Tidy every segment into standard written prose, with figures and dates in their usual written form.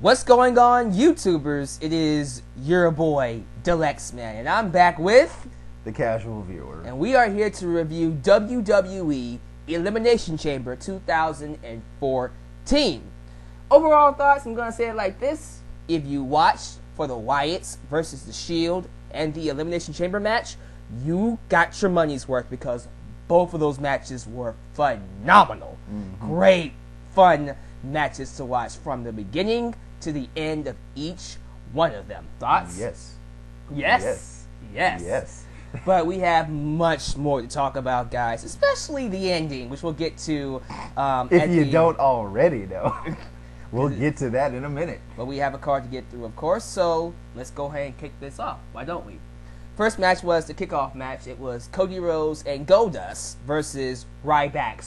What's going on, YouTubers? It is your boy, Delexman, and I'm back with the casual viewer. And we are here to review WWE Elimination Chamber 2014. Overall thoughts, I'm going to say it like this. If you watched for the Wyatts versus the Shield and the Elimination Chamber match, you got your money's worth because both of those matches were phenomenal. Great, fun matches to watch from the beginning to the end of each one of them. Thoughts? Yes. Yes. Yes. Yes. But we have much more to talk about, guys, especially the ending, which we'll get to. If you don't already know. We'll get to that in a minute. But we have a card to get through, of course, so let's go ahead and kick this off. Why don't we? First match was the kickoff match. It was Cody Rhodes and Goldust versus Ryback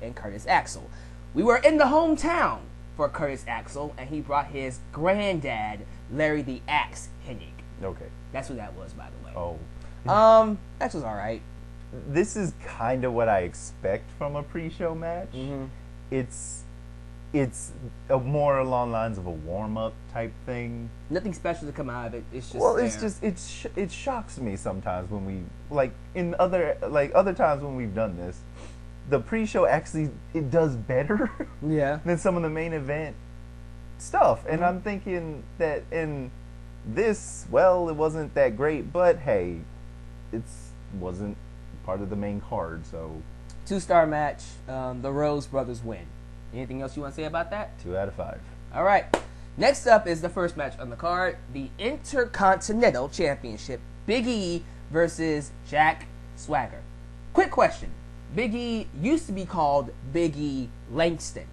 and Curtis Axel. We were in the hometown for Curtis Axel, and he brought his granddad, Larry the Axe Hennig. Okay. That's what that was, by the way. Oh. That was alright. This is kind of what I expect from a pre-show match. It's more along the lines of a warm-up type thing. Nothing special to come out of it. It's just it shocks me sometimes when we other times when we've done this. The pre-show actually it does better than some of the main event stuff. And I'm thinking that in this, well, it wasn't that great, but hey, it wasn't part of the main card, so 2-star match. The Rhodes brothers win. Anything else you want to say about that? 2 out of 5. All right. Next up is the first match on the card, the Intercontinental Championship. Big E versus Jack Swagger. Quick question. Big E used to be called Big E Langston.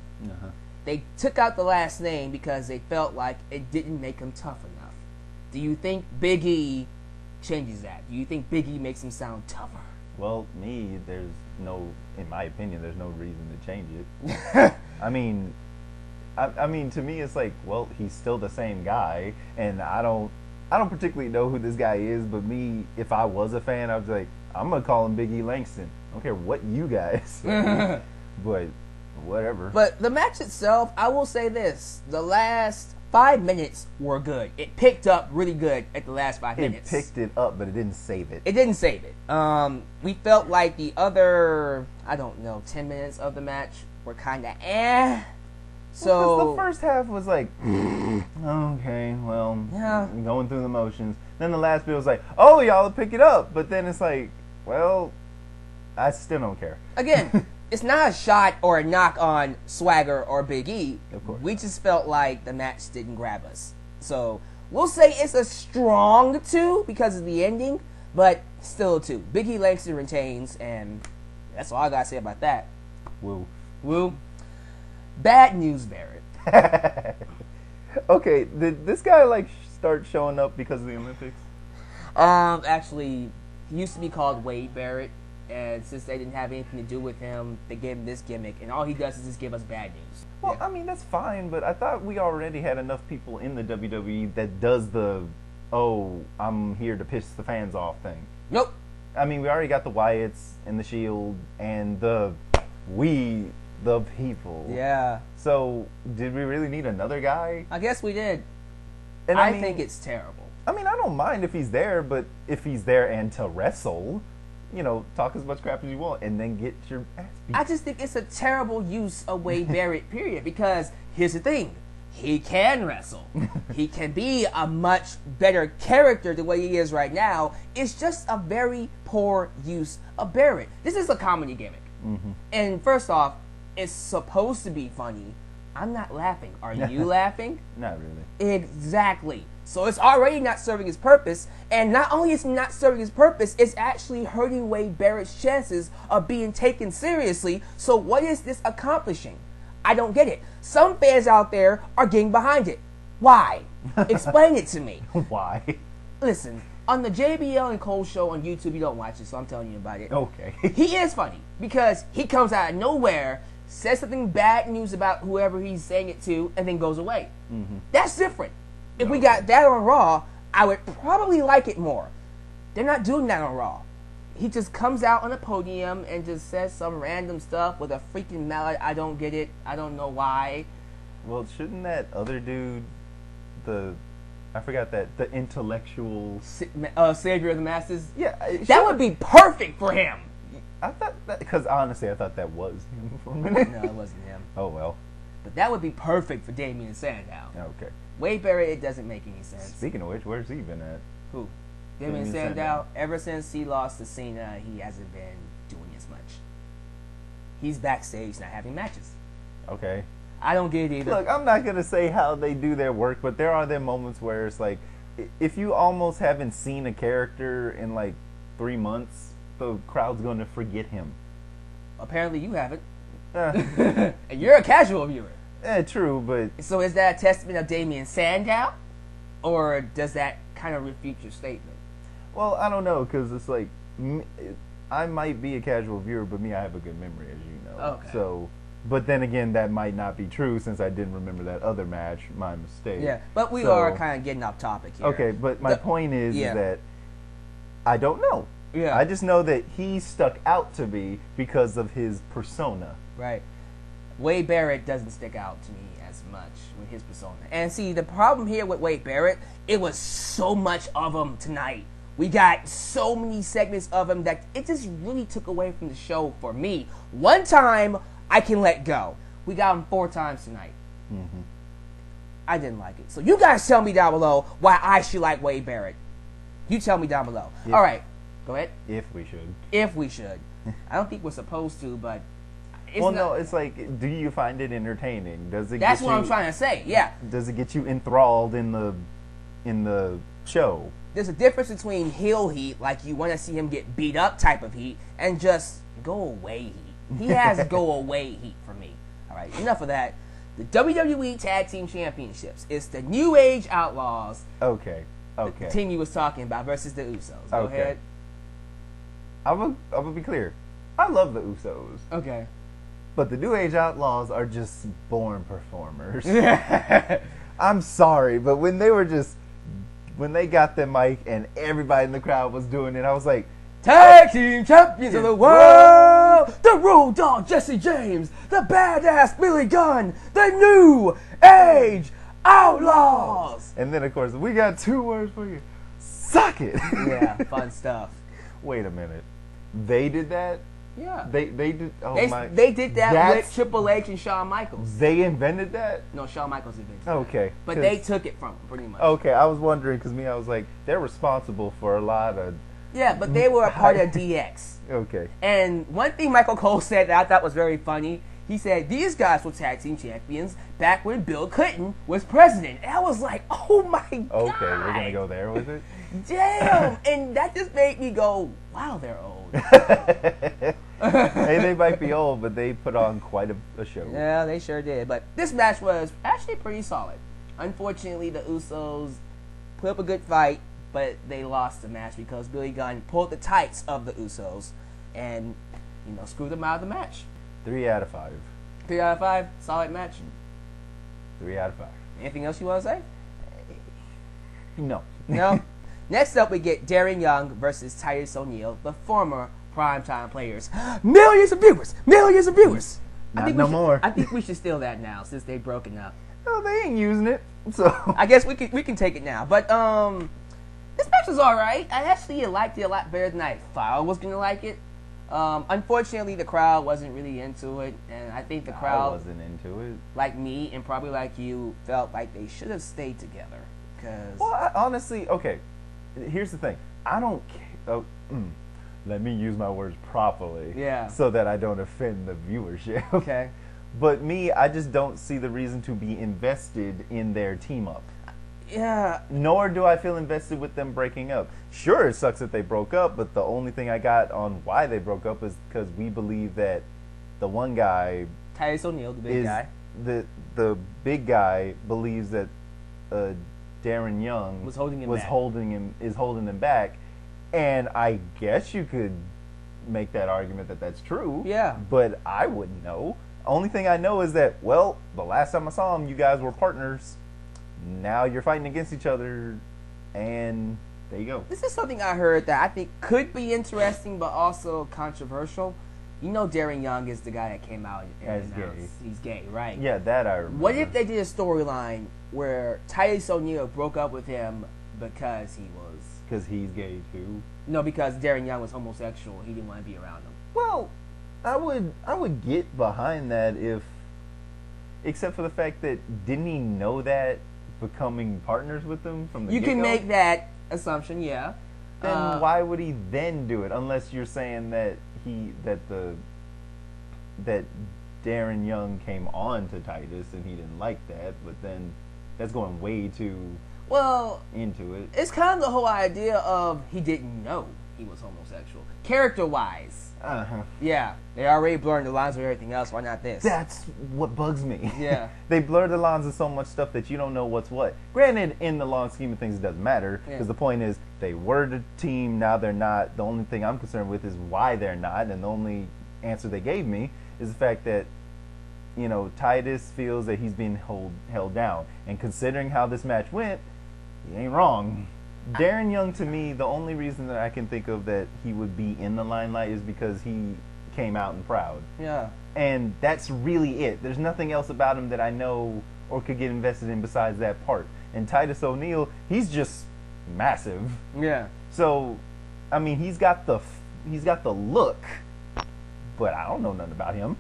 They took out the last name because they felt like it didn't make him tough enough. Do you think Big E changes that? Do you think Big E makes him sound tougher? Well, in my opinion, there's no reason to change it. I mean, to me, it's like, well, he's still the same guy, and I don't particularly know who this guy is, but me, if I was a fan, I was like, I'm gonna call him Big E Langston. I don't care what you guys say, but whatever. But the match itself, I will say this: the last 5 minutes were good. It picked up really good at the last 5 minutes. It picked it up, but it didn't save it. It didn't save it. We felt like the other, 10 minutes of the match were kind of So the first half was like, okay, well, going through the motions. Then the last bit was like, oh, y'all pick it up. But then it's like, well, I still don't care. Again, it's not a shot or a knock on Swagger or Big E. Of course. We just felt like the match didn't grab us. So we'll say it's a strong 2 because of the ending, but still a 2. Big E Langston retains, and that's all I gotta say about that. Woo. Bad news, Barrett. Okay, did this guy start showing up because of the Olympics? Actually, he used to be called Wade Barrett, and since they didn't have anything to do with him, they gave him this gimmick, and all he does is just give us bad news. Well, I mean, that's fine, but I thought we already had enough people in the WWE that does the, I'm here to piss the fans off thing. Nope. I mean, we already got the Wyatts and the Shield and the people. Yeah. So, did we really need another guy? I guess we did. And I think it's terrible. I mean, I don't mind if he's there, but if he's there and to wrestle, talk as much crap as you want and then get your ass beat. I just think it's a terrible use of Wade Barrett, period, because here's the thing. He can wrestle. He can be a much better character the way he is right now. It's just a very poor use of Barrett. This is a comedy gimmick. And first off, it's supposed to be funny. I'm not laughing. Are you laughing? Not really. Exactly. So it's already not serving its purpose, and not only is it not serving its purpose, it's actually hurting Wade Barrett's chances of being taken seriously. So what is this accomplishing? I don't get it. Some fans out there are getting behind it. Why? Explain it to me. Why? Listen, on the JBL and Cole show on YouTube, you don't watch it, so I'm telling you about it. Okay. He is funny because he comes out of nowhere, says something bad news about whoever he's saying it to, and then goes away. That's different. If we got that on Raw, I would probably like it more. They're not doing that on Raw. He just comes out on a podium and just says some random stuff with a freaking mallet. I don't get it. I don't know why. Well, shouldn't that other dude, the intellectual savior of the masses? Yeah, that would be perfect for him. I thought that, because honestly, I thought that was him for a minute. No, it wasn't him. Oh well. But that would be perfect for Damien Sandow. Okay. Wade Barrett, it doesn't make any sense. Speaking of which, where's he been at? Who? Damien Sandow. Ever since he lost to Cena, he hasn't been doing as much. He's backstage not having matches. Okay. I don't get it either. Look, I'm not going to say how they do their work, but there are moments where it's like, if you almost haven't seen a character in like 3 months, the crowd's going to forget him. Apparently you haven't. And you're a casual viewer. True, but... So is that a testament of Damien Sandow? Or does that kind of refute your statement? Well, I don't know, because it's like, I might be a casual viewer, but I have a good memory, as you know. Okay. So, but then again, that might not be true, since I didn't remember that other match, my mistake. Yeah, but we are kind of getting off topic here. Okay, but my point is that I don't know. Yeah. I just know that he stuck out to me because of his persona. Right. Wade Barrett doesn't stick out to me as much with his persona. And see, the problem here with Wade Barrett, it was so much of him tonight. We got so many segments of him that it just really took away from the show for me. One time, I can let go. We got him 4 times tonight. Mm-hmm. I didn't like it. So you guys tell me down below why I should like Wade Barrett. You tell me down below. Yeah. All right. Go ahead. If we should. If we should. I don't think we're supposed to, but... no, it's like, do you find it entertaining? Does it? That's what I'm trying to say. Yeah. Does it get you enthralled in the show? There's a difference between heel heat, like you want to see him get beat up type of heat, and just go away heat. He has go away heat for me. All right, enough of that. The WWE Tag Team Championships. It's the New Age Outlaws. Okay. The team you was talking about versus the Usos. Go ahead. I'm gonna be clear. I love the Usos. Okay. But the New Age Outlaws are just born performers. I'm sorry, but when they got the mic and everybody in the crowd was doing it, I was like, Tag Team Champions of the World! The Road Dogg Jesse James, the badass Billy Gunn, the New Age Outlaws! And then, of course, we got 2 words for you. Suck it! Yeah, fun stuff. Wait a minute. They did that? Yeah. They did. Oh they did that with Triple H and Shawn Michaels. They invented that? No, Shawn Michaels invented that. But they took it from them, pretty much. Okay, I was wondering, because I was like, they're responsible for a lot of... Yeah, but they were a part of DX. Okay. And one thing Michael Cole said that I thought was very funny, he said, these guys were tag team champions back when Bill Clinton was president. And I was like, oh my God. Okay, we're going to go there with it? Damn. And that just made me go, wow, they're old. Hey, they might be old, but they put on quite a show. Yeah, they sure did. But this match was actually pretty solid. Unfortunately, the Usos put up a good fight, but they lost the match because Billy Gunn pulled the tights of the Usos and, screwed them out of the match. 3 out of 5. 3 out of 5? Solid match? 3 out of 5. Anything else you want to say? No. No? Next up, we get Darren Young versus Titus O'Neil, the former Primetime Players. Millions of viewers! Millions of viewers! No more. I think we should steal that now since they've broken up. No, they ain't using it, so... I guess we can take it now. But, this match was alright. I actually liked it a lot better than I thought I was going to like it. Unfortunately, the crowd wasn't really into it, and I think the crowd... wasn't into it. Like me, and probably like you, felt like they should have stayed together. Well, honestly, okay, here's the thing. I don't care. Let me use my words properly. Yeah. So that I don't offend the viewership. Okay. But I just don't see the reason to be invested in their team up. Yeah. Nor do I feel invested with them breaking up. Sure, it sucks that they broke up, but the only thing I got on why they broke up is because we believe that the one guy... Titus O'Neil, the big guy. The big guy believes that Darren Young is holding him back, and I guess you could make that argument that that's true. Yeah. But I wouldn't know. Only thing I know is that, well, the last time I saw him, you guys were partners. Now you're fighting against each other, and there you go. This is something I heard that I think could be interesting, but also controversial. You know Darren Young is the guy that came out and announced he's gay, right? Yeah, that I remember. What if they did a storyline where Titus O'Neil broke up with him because he's gay too? No, because Darren Young was homosexual. He didn't want to be around him. Well, I would get behind that except for the fact that didn't he know that becoming partners with them from the get-go? You can make that assumption, yeah. Then why would he then do it? Unless you're saying that that Darren Young came on to Titus and he didn't like that, but then that's going way too into it. It's kind of the whole idea of he didn't know he was homosexual. Character-wise. Yeah. They already blurring the lines with everything else. Why not this? That's what bugs me. Yeah. They blur the lines of so much stuff that you don't know what's what. Granted, in the long scheme of things, it doesn't matter. Because the point is, they were the team, now they're not. The only thing I'm concerned with is why they're not. And the only answer they gave me is the fact that, Titus feels that he's being held down. And considering how this match went, he ain't wrong. Darren Young, to me, the only reason that I can think of that he would be in the limelight is because he came out and proud. Yeah. And that's really it. There's nothing else about him that I know or could get invested in besides that part. And Titus O'Neil, he's just massive. Yeah. So, I mean, he's got the look, but I don't know nothing about him.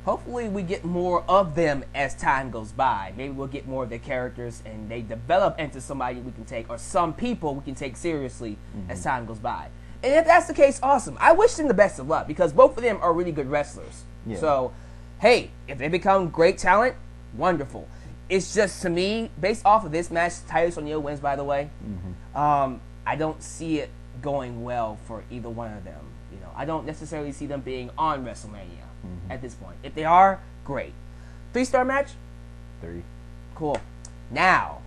Hopefully we get more of them as time goes by. Maybe we'll get more of their characters and they develop into somebody we can take, or some people we can take seriously as time goes by. And if that's the case, awesome. I wish them the best of luck because both of them are really good wrestlers. Yeah. So, hey, if they become great talent, wonderful. It's just, to me, based off of this match, Titus O'Neil wins, by the way. I don't see it going well for either one of them. I don't necessarily see them being on WrestleMania at this point. If they are, great. 3-star match? 3. Cool. Now,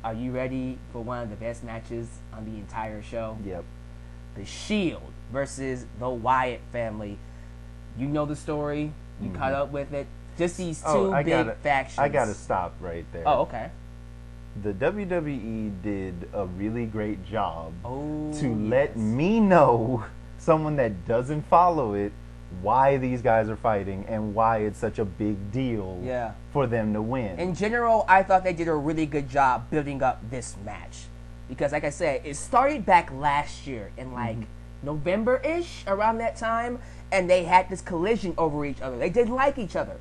are you ready for one of the best matches on the entire show? Yep. The Shield versus the Wyatt family. You know the story. You caught up with it. Just these two big factions. I gotta stop right there. Oh, okay. The WWE did a really great job to let me know, someone that doesn't follow it, why these guys are fighting and why it's such a big deal for them to win. In general, I thought they did a really good job building up this match. Because, like I said, it started back last year in, November-ish, around that time, and they had this collision over each other. They didn't like each other.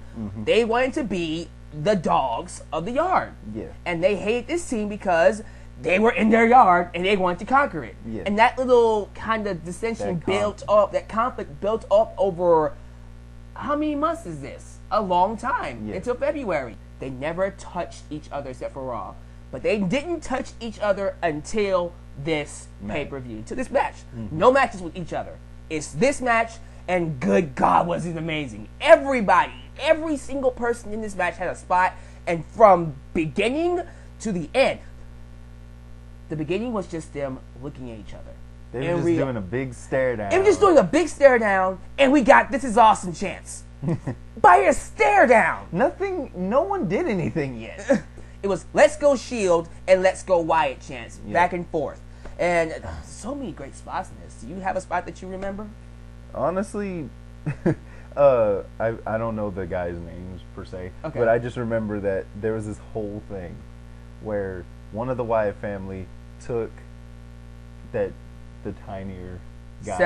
They wanted to be the dogs of the yard. Yeah. And they hated this team because they were in their yard and they wanted to conquer it. Yeah. And that little kind of dissension that conflict built up over, how many months is this? A long time, until February. They never touched each other except for Raw. But they didn't touch each other until this pay-per-view, to this match. No matches with each other. It's this match, and good God, was it amazing. Everybody, every single person in this match had a spot, and from beginning to the end, the beginning was just them looking at each other. They were just doing a big stare down. They were just doing a big stare down, and we got "This Is Awesome" chants. By a stare down. No one did anything yet. It was "Let's go Shield" and "Let's go Wyatt" chants, back and forth. And so many great spots in this. Do you have a spot that you remember? Honestly, I don't know the guys' names per se, but I just remember that there was this whole thing where one of the Wyatt family took the tinier guy,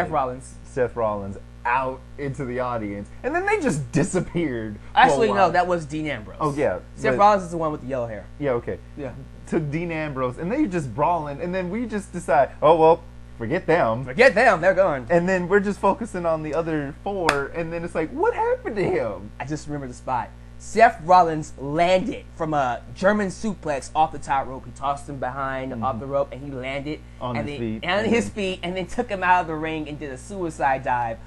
Seth Rollins, out into the audience, and then they just disappeared. Actually, no, that was Dean Ambrose. Oh, yeah. Seth Rollins is the one with the yellow hair. Yeah, okay. Yeah. Took Dean Ambrose, and they just brawling, and then we just decide, oh, well, forget them. Forget them, they're gone. And then we're just focusing on the other 4, and then it's like, what happened to him? I just remember the spot. Seth Rollins landed from a German suplex off the top rope. He tossed him behind off the rope, and he landed on his feet, and then took him out of the ring and did a suicide dive.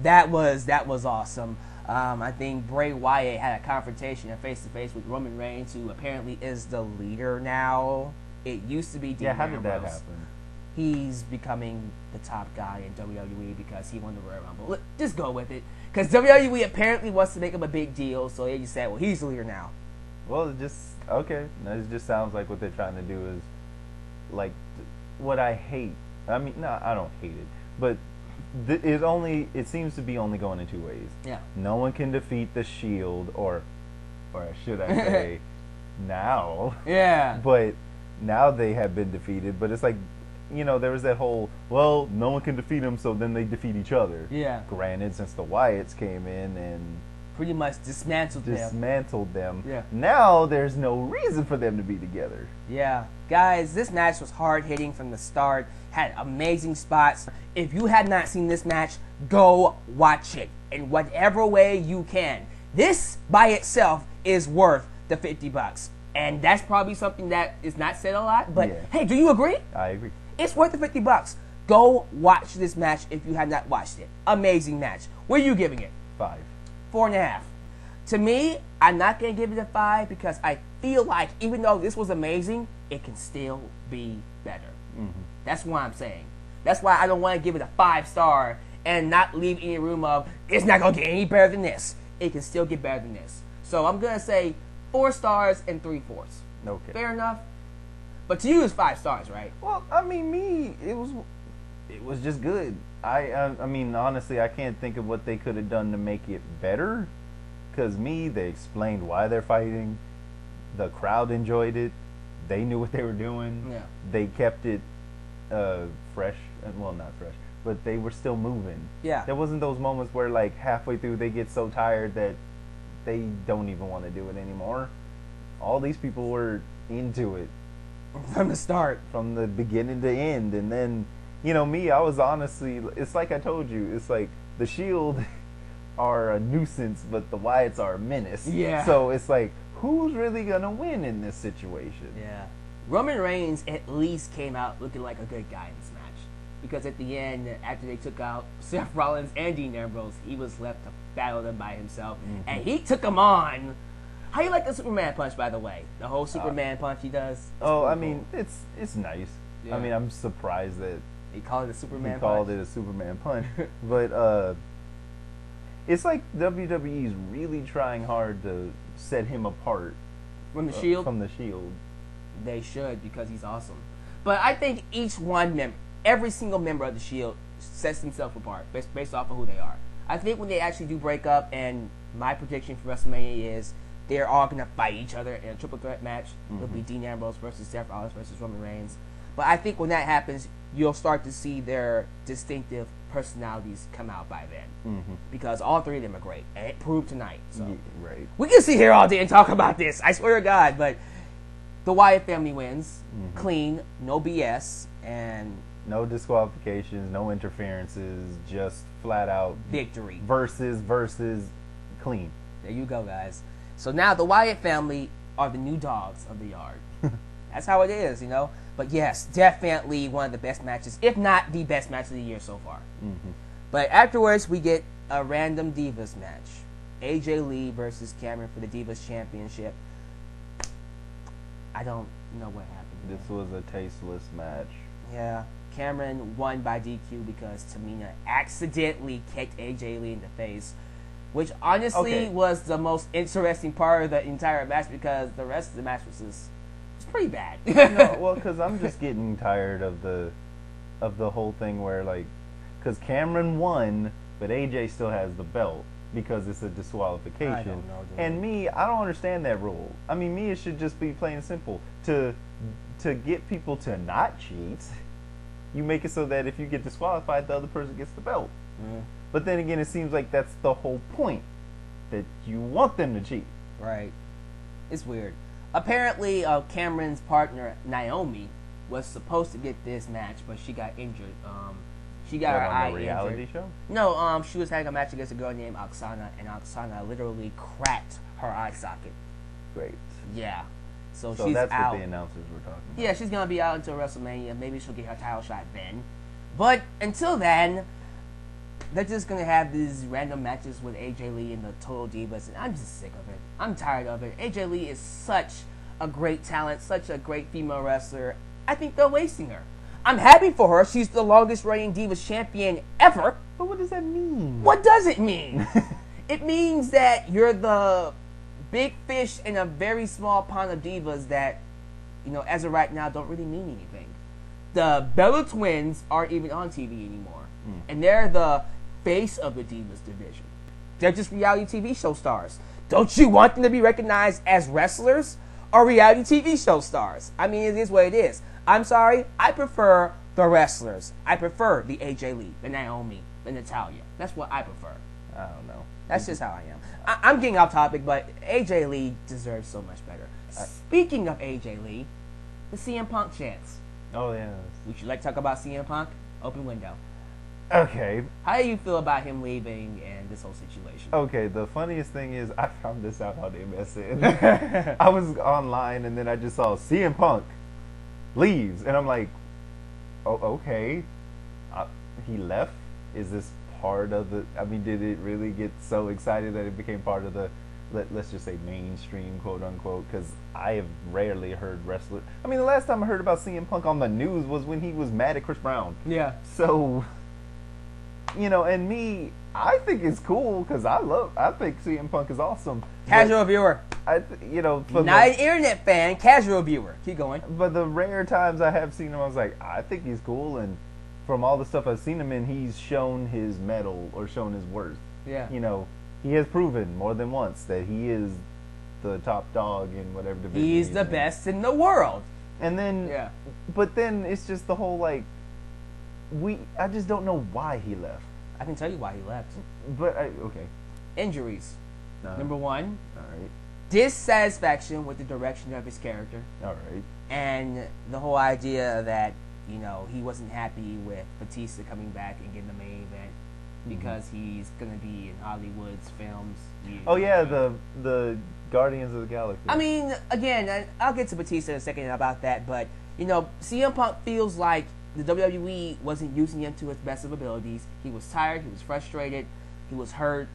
That was awesome. I think Bray Wyatt had a confrontation, a face-to-face with Roman Reigns, who apparently is the leader now. It used to be Dean Ambrose. How did that happen? He's becoming the top guy in WWE because he won the Royal Rumble. Look, just go with it. Because WWE apparently wants to make him a big deal, so they just said, well, he's the leader now. Well, it just sounds like what they're trying to do is, like, what I hate. I mean, no, I don't hate it. But It seems to be only going in two ways. Yeah. No one can defeat the Shield, or should I say, now. Yeah. But now they have been defeated. But it's like, there was that whole, well, no one can defeat them, so then they defeat each other. Yeah. Granted, since the Wyatts came in and pretty much dismantled them. Yeah. Now there's no reason for them to be together. Yeah. Guys, this match was hard hitting from the start. Had amazing spots. If you have not seen this match, go watch it in whatever way you can. This by itself is worth the $50. And that's probably something that is not said a lot, but hey, do you agree? I agree. It's worth the $50. Go watch this match if you have not watched it. Amazing match. What are you giving it? 5. 4.5. To me, I'm not going to give it a 5 because I feel like even though this was amazing, it can still be better. Mm-hmm. That's what I'm saying. That's why I don't want to give it a 5-star and not leave any room of, it's not going to get any better than this. It can still get better than this. So I'm going to say 4 stars and 3/4. Okay. Fair enough? But to you, it's 5 stars, right? Well, I mean, it was just good. I mean, honestly, I can't think of what they could have done to make it better. Because they explained why they're fighting. The crowd enjoyed it. They knew what they were doing. Yeah. They kept it fresh. Well, not fresh, but they were still moving. Yeah. There wasn't those moments where, like, halfway through they get so tired that they don't even want to do it anymore. All these people were into it. From the start. From the beginning to end. And then, I was honestly, it's like I told you, it's like the Shield are a nuisance, but the Wyatts are a menace. Yeah. So it's like, who's really going to win in this situation? Yeah. Roman Reigns at least came out looking like a good guy in this match. Because at the end, after they took out Seth Rollins and Dean Ambrose, he was left to battle them by himself. Mm-hmm. And he took them on. How you like the Superman punch, by the way? The whole Superman punch he does? I mean, it's nice. Yeah. I mean, I'm surprised that he called it a Superman punch. He called it a Superman punch. But it's like WWE's really trying hard to set him apart from the Shield. From the Shield, they should, because he's awesome. But I think every single member of the Shield sets themselves apart based off of who they are. I think when they actually do break up, and my prediction for WrestleMania is they're all going to fight each other in a triple threat match. Mm-hmm. It'll be Dean Ambrose versus Seth Rollins versus Roman Reigns. But I think when that happens, you'll start to see their distinctive personalities come out by then. Mm-hmm. Because all three of them are great. And it proved tonight. So right. We can sit here all day and talk about this. I swear to God. But the Wyatt family wins. Mm-hmm. Clean. No BS. And no disqualifications. No interferences. Just flat out victory. Versus clean. There you go, guys. So now the Wyatt family are the new dogs of the yard. That's how it is, But yes, definitely one of the best matches, if not the best match of the year so far. Mm-hmm. But afterwards, we get a random Divas match. AJ Lee versus Cameron for the Divas Championship. I don't know what happened. This was a tasteless match. Yeah. Cameron won by DQ because Tamina accidentally kicked AJ Lee in the face. Which honestly was the most interesting part of the entire match because the rest of the match was pretty bad. No, well, because I'm just getting tired of the whole thing where, like, because Cameron won, but AJ still has the belt because it's a disqualification. I don't know, and I don't understand that rule. I mean, it should just be plain and simple. To get people to not cheat, you make it so that if you get disqualified, the other person gets the belt. Mm. But then again, it seems like that's the whole point, that you want them to cheat. Right. It's weird. Apparently, Cameron's partner, Naomi, was supposed to get this match, but she got injured. She got her eye injured. Reality show? No, she was having a match against a girl named Oksana, and Oksana literally cracked her eye socket. Great. Yeah. So she's that's out. What the announcers were talking about. Yeah, she's going to be out until WrestleMania. Maybe she'll get her title shot then. But until then, they're just going to have these random matches with AJ Lee and the Total Divas, and I'm just sick of it. I'm tired of it. AJ Lee is such a great talent, such a great female wrestler. I think they're wasting her. I'm happy for her. She's the longest reigning Divas champion ever. But what does that mean? What does it mean? It means that you're the big fish in a very small pond of divas that, as of right now, don't really mean anything. The Bella Twins aren't even on TV anymore. And they're the face of the Divas division. They're just reality TV show stars. Don't you want them to be recognized as wrestlers or reality TV show stars? I mean, it is what it is. I'm sorry, I prefer the wrestlers. I prefer the AJ Lee, the Naomi, the Natalya. That's what I prefer. I don't know. That's just how I am. I'm getting off topic, but AJ Lee deserves so much better. Speaking of AJ Lee, the CM Punk chants. Oh, yeah. Would you like to talk about CM Punk? Open window. Okay. How do you feel about him leaving and this whole situation? Okay, the funniest thing is I found this out on MSN. I was online and then I just saw CM Punk leaves. And I'm like, oh, okay. He left? Is this part of the... I mean, did it really get so excited that it became part of the... Let's just say mainstream, quote unquote, because I have rarely heard wrestlers. I mean, the last time I heard about CM Punk on the news was when he was mad at Chris Brown. Yeah. So, you know, and me, I think it's cool because I think CM Punk is awesome. Casual viewer. You know, not an internet fan, casual viewer. Keep going. But the rare times I have seen him, I was like, I think he's cool, and from all the stuff I've seen him in, he's shown his mettle or shown his worth. Yeah. You know. He has proven more than once that he is the top dog in whatever division. He's the best in the world. And then, but then it's just the whole like, I just don't know why he left. I can tell you why he left. But okay. Injuries. Number one. All right. Dissatisfaction with the direction of his character. All right. And the whole idea that, you know, he wasn't happy with Batista coming back and getting the main event. Because he's gonna be in Hollywood's films. Oh yeah, the Guardians of the Galaxy. I mean, again, I'll get to Batista in a second about that, but you know, CM Punk feels like the WWE wasn't using him to his best of abilities. He was tired, he was frustrated, he was hurt,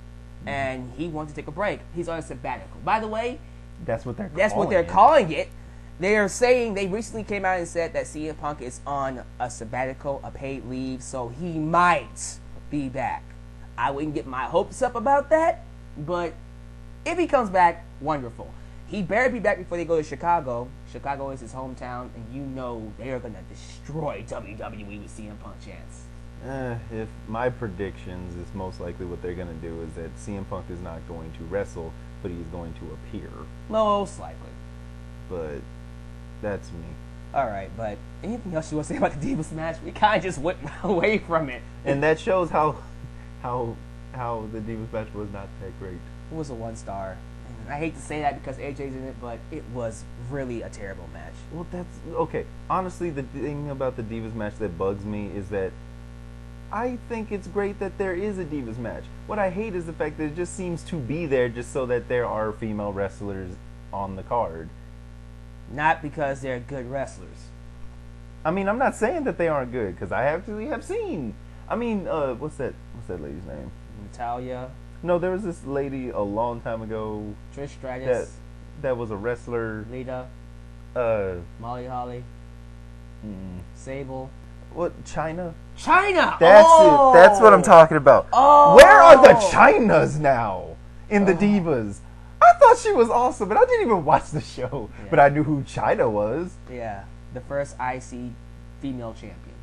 and he wanted to take a break. He's on a sabbatical. By the way, that's what they're calling it. They are saying they recently came out and said that CM Punk is on a sabbatical, a paid leave, so he might be back. I wouldn't get my hopes up about that, but if he comes back, wonderful. He better be back before they go to Chicago. Chicago is his hometown, and you know they are going to destroy WWE with CM Punk chants. If my predictions is most likely what they're going to do is that CM Punk is not going to wrestle, but he's going to appear. Most likely. But that's me. Alright, but anything else you want to say about the Divas match? We kind of just went away from it. And that shows how the Divas match was not that great. It was a 1-star. And I hate to say that because AJ's in it, but it was really a terrible match. Well, that's... Okay, honestly, the thing about the Divas match that bugs me is that I think it's great that there is a Divas match. What I hate is the fact that it just seems to be there just so that there are female wrestlers on the card. Not because they're good wrestlers. I mean, I'm not saying that they aren't good, because I actually have seen. I mean, what's that lady's name? Natalya. No, there was this lady a long time ago. Trish Stratus. That was a wrestler. Lita. Molly Holly. Sable. What? China? China! That's it. That's what I'm talking about. Oh! Where are the Chinas now in the Divas? I thought she was awesome, but I didn't even watch the show. Yeah. But I knew who Chyna was. Yeah, the first IC female champion.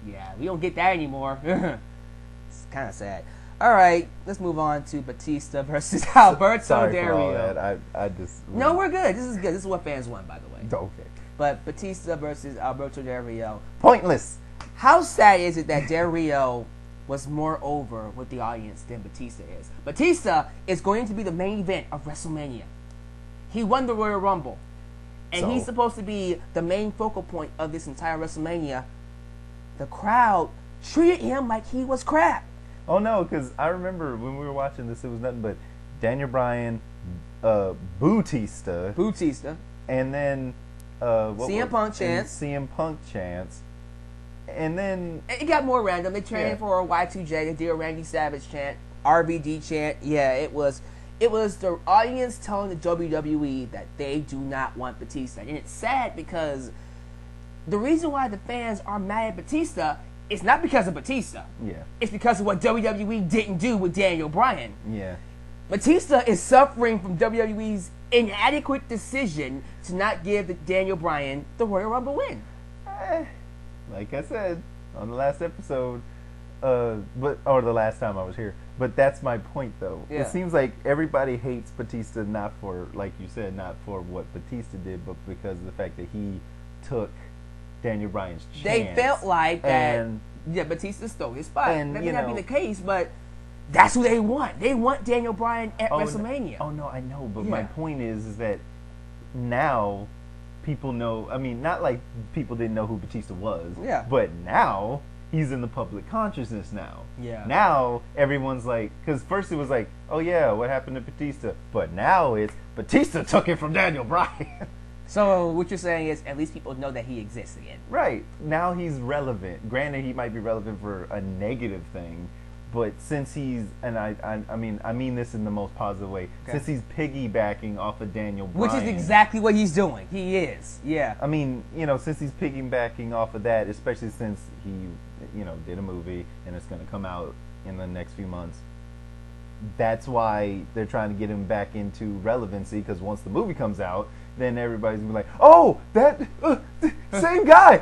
Yeah, we don't get that anymore. It's kind of sad. All right, let's move on to Batista versus Alberto Del Rio. For all that. I just... No, we're good. This is good. This is what fans want, by the way. Okay. But Batista versus Alberto Del Rio. Pointless. How sad is it that Del Rio was more over with the audience than Batista is? Batista is going to be the main event of WrestleMania. He won the Royal Rumble. And he's supposed to be the main focal point of this entire WrestleMania. The crowd treated him like he was crap. Oh, no, because I remember when we were watching this, it was nothing but Daniel Bryan, Batista. And then... CM Punk chants. CM Punk chants. And then... It got more random. They trained for a Y2J, they did a Randy Savage chant, RVD chant. Yeah, it was the audience telling the WWE that they do not want Batista. And it's sad because the reason why the fans are mad at Batista is not because of Batista. Yeah. It's because of what WWE didn't do with Daniel Bryan. Yeah. Batista is suffering from WWE's inadequate decision to not give Daniel Bryan the Royal Rumble win. Like I said on the last episode, or the last time I was here. But that's my point, though. Yeah. It seems like everybody hates Batista not for, like you said, not for what Batista did, but because of the fact that he took Daniel Bryan's chance. They felt like that. Batista stole his spot. That may not be the case, but that's who they want. They want Daniel Bryan at WrestleMania. No, I know, but my point is that now people know. I mean, not like people didn't know who Batista was. Yeah. But now he's in the public consciousness now. Yeah. Now everyone's like, because first it was like, oh yeah, what happened to Batista? But now it's Batista took it from Daniel Bryan. So what you're saying is at least people know that he exists again. Right. Now he's relevant. Granted, he might be relevant for a negative thing, but since he's, and I mean this in the most positive way, since he's piggybacking off of Daniel Bryan. Which is exactly what he's doing. He is. Yeah. I mean, since he's piggybacking off of that, especially since he, did a movie and it's going to come out in the next few months, that's why they're trying to get him back into relevancy, because once the movie comes out, then everybody's going to be like, oh, that same guy,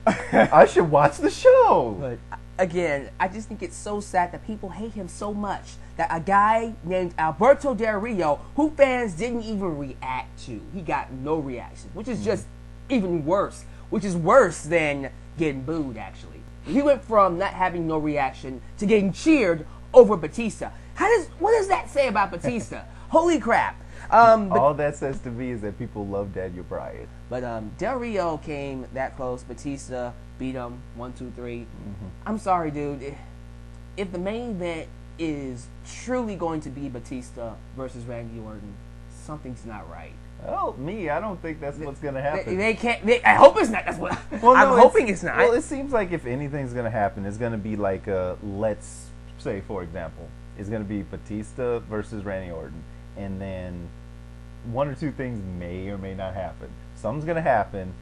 I should watch the show. But again, I just think it's so sad that people hate him so much that a guy named Alberto Del Rio, who fans didn't even react to, he got no reaction, which is just even worse, which is worse than getting booed, actually. He went from not having no reaction to getting cheered over Batista. What does that say about Batista? Holy crap. All that says to me is that people love Daniel Bryan. But Del Rio came that close. Batista beat him 1, 2, 3. Mm-hmm. I'm sorry, dude. If the main event is truly going to be Batista versus Randy Orton, something's not right. Well, I don't think that's what's going to happen. They can't. I hope it's not. That's what I'm hoping it's not. Well, it seems like if anything's going to happen, it's going to be like let's say, for example, it's going to be Batista versus Randy Orton, and then one or two things may or may not happen. Something's going to happen.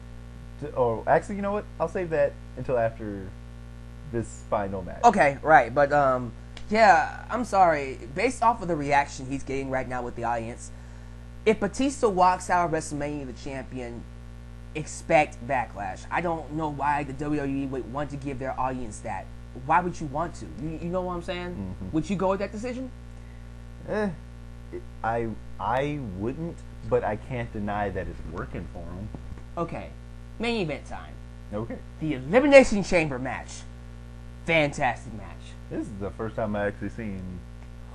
Or actually, you know what? I'll save that until after this final match. Okay, right. But yeah, I'm sorry. Based off of the reaction he's getting right now with the audience, if Batista walks out of WrestleMania the champion, expect backlash. I don't know why the WWE would want to give their audience that. Why would you want to? You know what I'm saying? Mm-hmm. Would you go with that decision? I wouldn't, but I can't deny that it's working for him. Okay, main event time. Okay. The Elimination Chamber match. Fantastic match. This is the first time I actually seen.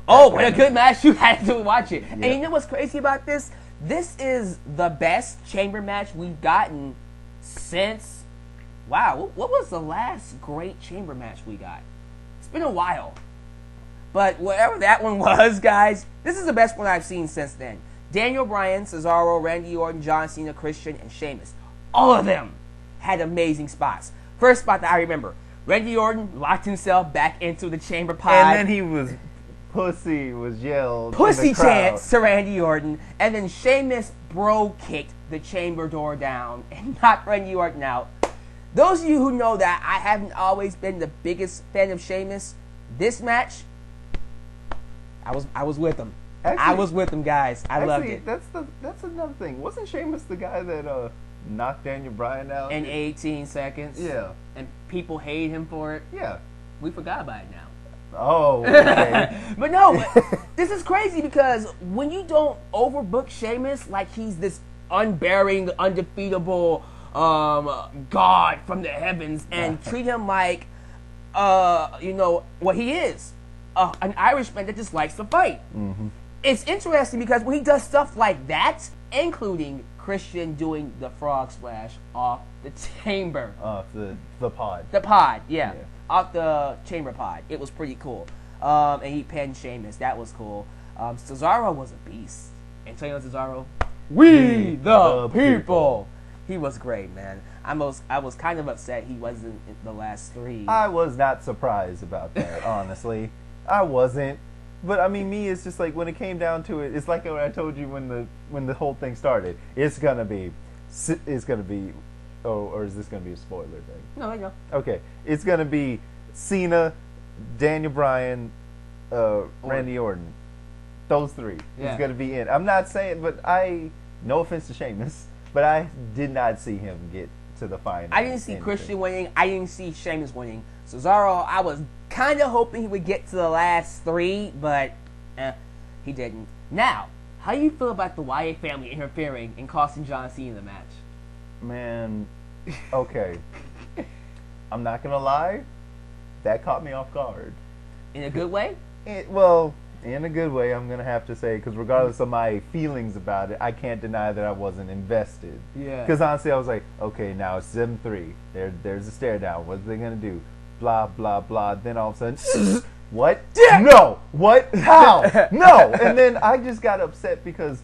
Oh, what a good match. You had to watch it. Yeah. And you know what's crazy about this? This is the best chamber match we've gotten since... Wow, what was the last great chamber match we got? It's been a while. But whatever that one was, guys, this is the best one I've seen since then. Daniel Bryan, Cesaro, Randy Orton, John Cena, Christian, and Sheamus. All of them had amazing spots. First spot that I remember, Randy Orton locked himself back into the chamber pod. And then he was... Pussy was yelled. Pussy chants to Randy Orton, and then Sheamus bro-kicked the chamber door down and knocked Randy Orton out. Those of you who know that I haven't always been the biggest fan of Sheamus, this match, I was with him. Actually, I was with him, guys. I loved it. That's another thing. Wasn't Sheamus the guy that knocked Daniel Bryan out in 18 seconds? Yeah. And people hate him for it. Yeah. We forgot about it now. Oh, okay. But no, this is crazy because when you don't overbook Sheamus like he's this unbearing, undefeatable god from the heavens and treat him like, what he is, an Irishman that just likes to fight. Mm-hmm. It's interesting because when he does stuff like that, including Christian doing the frog splash off the chamber. Off the pod. The pod, yeah. Off the chamber pod. It was pretty cool. And he pinned Sheamus. That was cool. Cesaro was a beast. Antonio Cesaro, we the people. He was great, man. I was kind of upset he wasn't in the last 3. I was not surprised about that, honestly. I wasn't. But I mean, it's just like when it came down to it, it's like what I told you when the whole thing started. It's gonna be, or is this gonna be a spoiler thing? No, I know. Okay, it's gonna be Cena, Daniel Bryan, Randy Orton. Those 3. Yeah. It's gonna be it. I'm not saying, but no offense to Sheamus, but I did not see him get to the final. I didn't see Christian winning. I didn't see Sheamus winning. Cesaro, I was kind of hoping he would get to the last 3, but he didn't. Now, how do you feel about the Wyatt family interfering and costing John Cena the match? Man, okay. I'm not going to lie. That caught me off guard. In a good way? Well, in a good way, I'm going to have to say, because regardless of my feelings about it, I can't deny that I wasn't invested. Yeah. Because honestly, I was like, okay, now it's 7-3. There's a stare down. What are they going to do? Blah, blah, blah. Then all of a sudden, what? Yeah. No. What? How? No. And then I just got upset because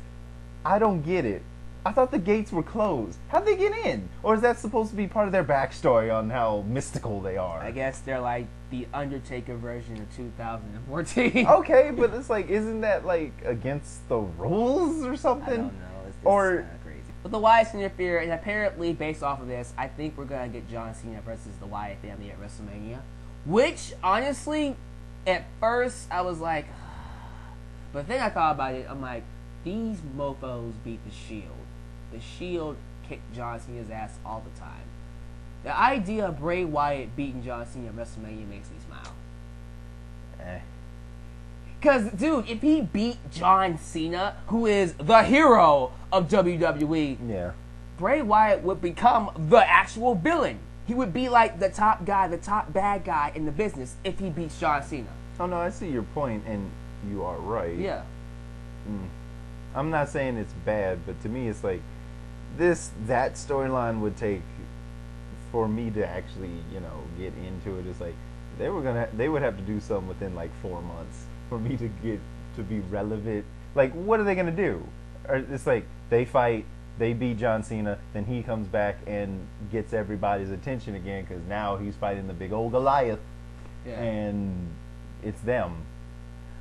I don't get it. I thought the gates were closed. How'd they get in? Or is that supposed to be part of their backstory on how mystical they are? I guess they're like the Undertaker version of 2014. Okay, but it's like, isn't that like against the rules or something? I don't know. It's or kind of crazy. But the Wyatts interfere, and apparently, based off of this, I think we're going to get John Cena versus the Wyatt family at WrestleMania. Which, honestly, at first, I was like, but then I thought about it, I'm like, these mofos beat the Shield. The Shield kicked John Cena's ass all the time. The idea of Bray Wyatt beating John Cena at WrestleMania makes me smile. Because, dude, if he beat John Cena, who is the hero of WWE, yeah, Bray Wyatt would become the actual villain. He would be like the top guy, the top bad guy in the business if he beats John Cena. Oh, no, I see your point, and you are right. Yeah. I'm not saying it's bad, but to me it's like, that storyline would take for me to actually, get into it. It's like they would have to do something within like 4 months for me to get to be relevant. Like, what are they gonna do? Or it's like they fight, they beat John Cena, then he comes back and gets everybody's attention again because now he's fighting the big old Goliath, and it's them.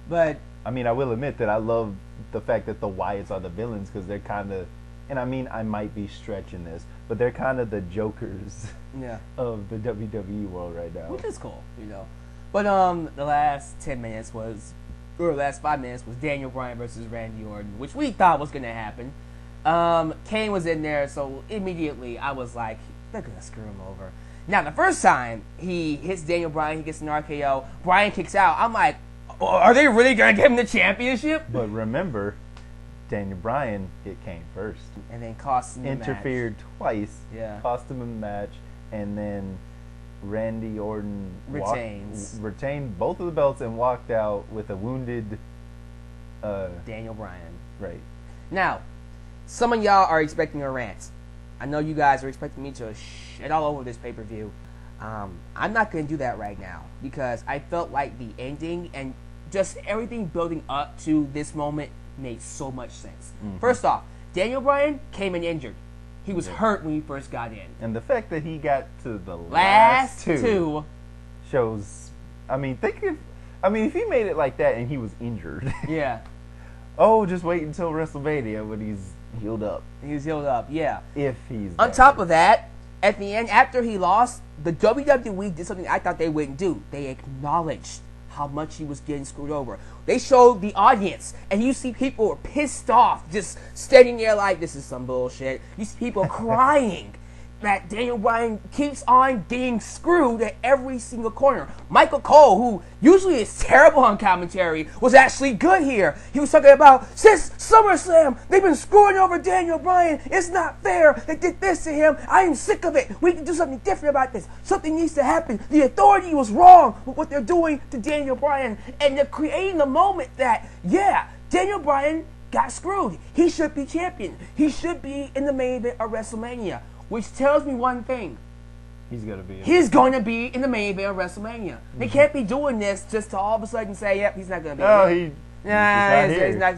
But I mean, I will admit that I love the fact that the Wyatts are the villains because they're kind of, and I mean, I might be stretching this, but they're kind of the jokers of the WWE world right now. Which is cool, But the last 5 minutes was Daniel Bryan versus Randy Orton, which we thought was going to happen. Kane was in there, so immediately I was like, they're going to screw him over. Now, the first time he hits Daniel Bryan, he gets an RKO, Bryan kicks out. I'm like, are they really going to give him the championship? But remember, Daniel Bryan hit Kane first. And then cost him the match. Interfered twice. Yeah. Cost him a match. And then Randy Orton retained both of the belts and walked out with a wounded Daniel Bryan. Right. Now, some of y'all are expecting a rant. I know you guys are expecting me to shit all over this pay-per-view. I'm not going to do that right now because I felt like the ending and just everything building up to this moment made so much sense. Mm-hmm. First off, Daniel Bryan came in injured. He was hurt when he first got in. And the fact that he got to the last two shows, if he made it like that and he was injured. Yeah. Oh, just wait until WrestleMania when he's healed up. He was healed up, yeah. If he's on top of that, at the end, after he lost, the WWE did something I thought they wouldn't do. They acknowledged how much he was getting screwed over. They showed the audience, and you see people were pissed off, just standing there like, this is some bullshit. You see people crying that Daniel Bryan keeps on getting screwed at every single corner. Michael Cole, who usually is terrible on commentary, was actually good here. He was talking about, since SummerSlam, they've been screwing over Daniel Bryan. It's not fair. They did this to him. I am sick of it. We can do something different about this. Something needs to happen. The authority was wrong with what they're doing to Daniel Bryan. And they're creating the moment that, Daniel Bryan got screwed. He should be champion. He should be in the main event of WrestleMania. Which tells me one thing. He's going to be in the main event of WrestleMania. Mm-hmm. They can't be doing this just to all of a sudden say, yep, he's not going to be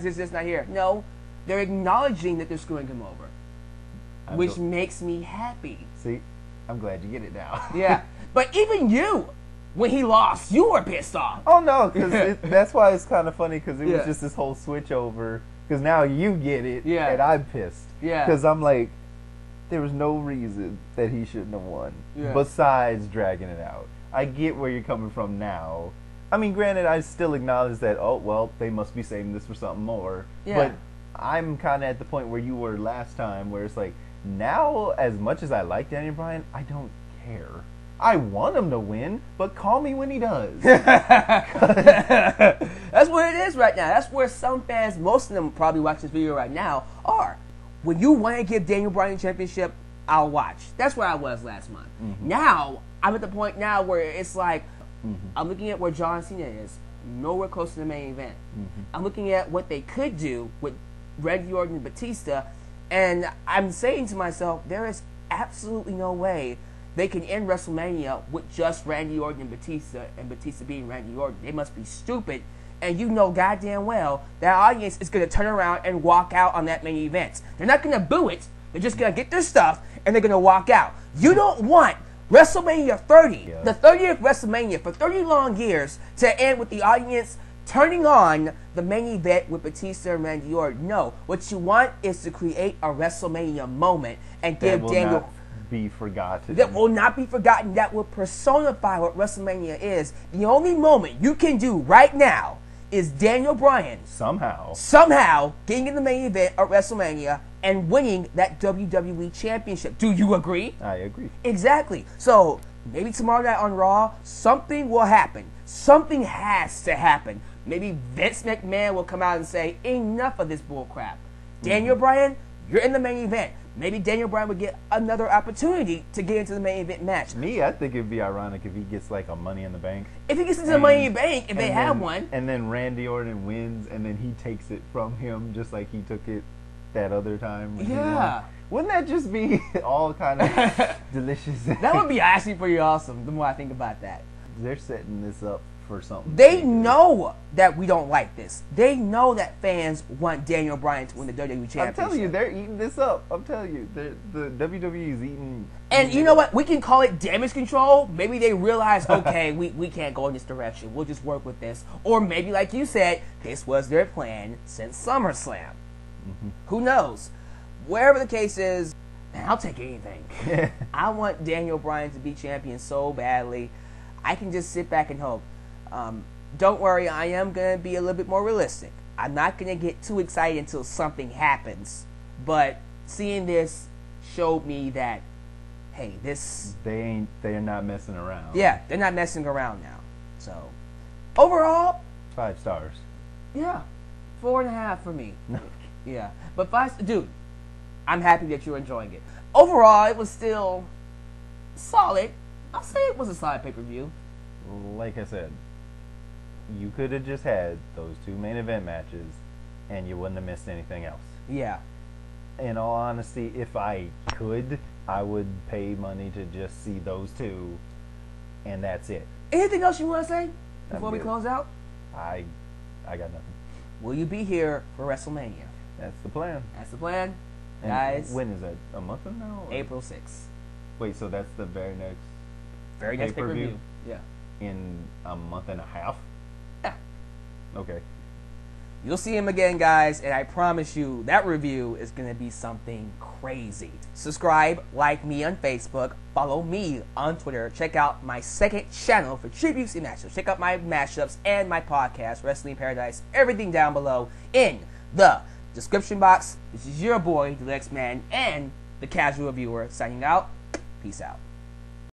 he's just not here. No, they're acknowledging that they're screwing him over. Which makes me happy. See, I'm glad you get it now. Yeah, but even you, when he lost, you were pissed off. Oh, no, because that's why it's kind of funny, because it was just this whole switch over. Because now you get it, and I'm pissed. Yeah. Because I'm like, there was no reason that he shouldn't have won besides dragging it out. I get where you're coming from now. I mean, granted, I still acknowledge that, they must be saving this for something more. Yeah. But I'm kind of at the point where you were last time, where it's like, Now, as much as I like Daniel Bryan, I don't care. I want him to win, but call me when he does. That's what it is right now. That's where some fans, most of them probably watch this video right now, are. When you want to give Daniel Bryan a championship, I'll watch. That's where I was last month. Mm-hmm. Now, I'm at the point now where it's like, I'm looking at where John Cena is, nowhere close to the main event. Mm-hmm. I'm looking at what they could do with Randy Orton and Batista, and I'm saying to myself, there is absolutely no way they can end WrestleMania with just Randy Orton and Batista being Randy Orton. They must be stupid, and you know goddamn well that audience is going to turn around and walk out on that main event. They're not going to boo it. They're just going to get their stuff, and they're going to walk out. You don't want WrestleMania 30, the 30th WrestleMania, for 30 long years to end with the audience turning on the main event with Batista and Randy Orton. No, what you want is to create a WrestleMania moment and give Daniel... Not be forgotten. That will not be forgotten. That will personify what WrestleMania is. The only moment you can do right now is Daniel Bryan somehow getting in the main event at WrestleMania and winning that WWE Championship. Do you agree? I agree. Exactly. So maybe tomorrow night on Raw, something will happen. Something has to happen. Maybe Vince McMahon will come out and say, enough of this bullcrap. Daniel Bryan, you're in the main event. Maybe Daniel Bryan would get another opportunity to get into the main event match. I think it'd be ironic if he gets like a Money in the Bank. If he gets into the Money in the Bank, if they have one. And then Randy Orton wins, and then he takes it from him just like he took it that other time. Yeah. Wouldn't that just be all kind of delicious? That would be actually pretty awesome, the more I think about that. They're setting this up for something. They know that we don't like this. They know that fans want Daniel Bryan to win the WWE Championship. I'm telling you, they're eating this up. I'm telling you, the WWE is eating. And you know what? We can call it damage control. Maybe they realize, okay, we can't go in this direction. We'll just work with this. Or maybe, like you said, this was their plan since SummerSlam. Mm-hmm. Who knows? Wherever the case is, man, I'll take anything. I want Daniel Bryan to be champion so badly. I can just sit back and hope. Don't worry, I am going to be a little bit more realistic. I'm not going to get too excited until something happens. But seeing this showed me that, hey, this... They're not messing around. Yeah, they're not messing around now. So, overall... 5 stars. Yeah, 4.5 for me. Yeah, but 5... Dude, I'm happy that you're enjoying it. Overall, it was still solid. I'll say it was a solid pay-per-view. Like I said, you could have just had those 2 main event matches and you wouldn't have missed anything else. Yeah. In all honesty, if I could, I would pay money to just see those 2, and that's it. Anything else you want to say before we close out? I got nothing. Will you be here for WrestleMania? That's the plan. That's the plan. And guys. When is that? A month from now? Or? April 6th. Wait, so that's the very next pay-per-view? Yeah. In a month and a half? Yeah. Okay. You'll see him again, guys, and I promise you that review is going to be something crazy. Subscribe, like me on Facebook, follow me on Twitter, check out my second channel for tributes and matchups. Check out my mashups and my podcast, Wrestling Paradise, everything down below in the description box. This is your boy, the X-Man, and the casual viewer signing out. Peace out.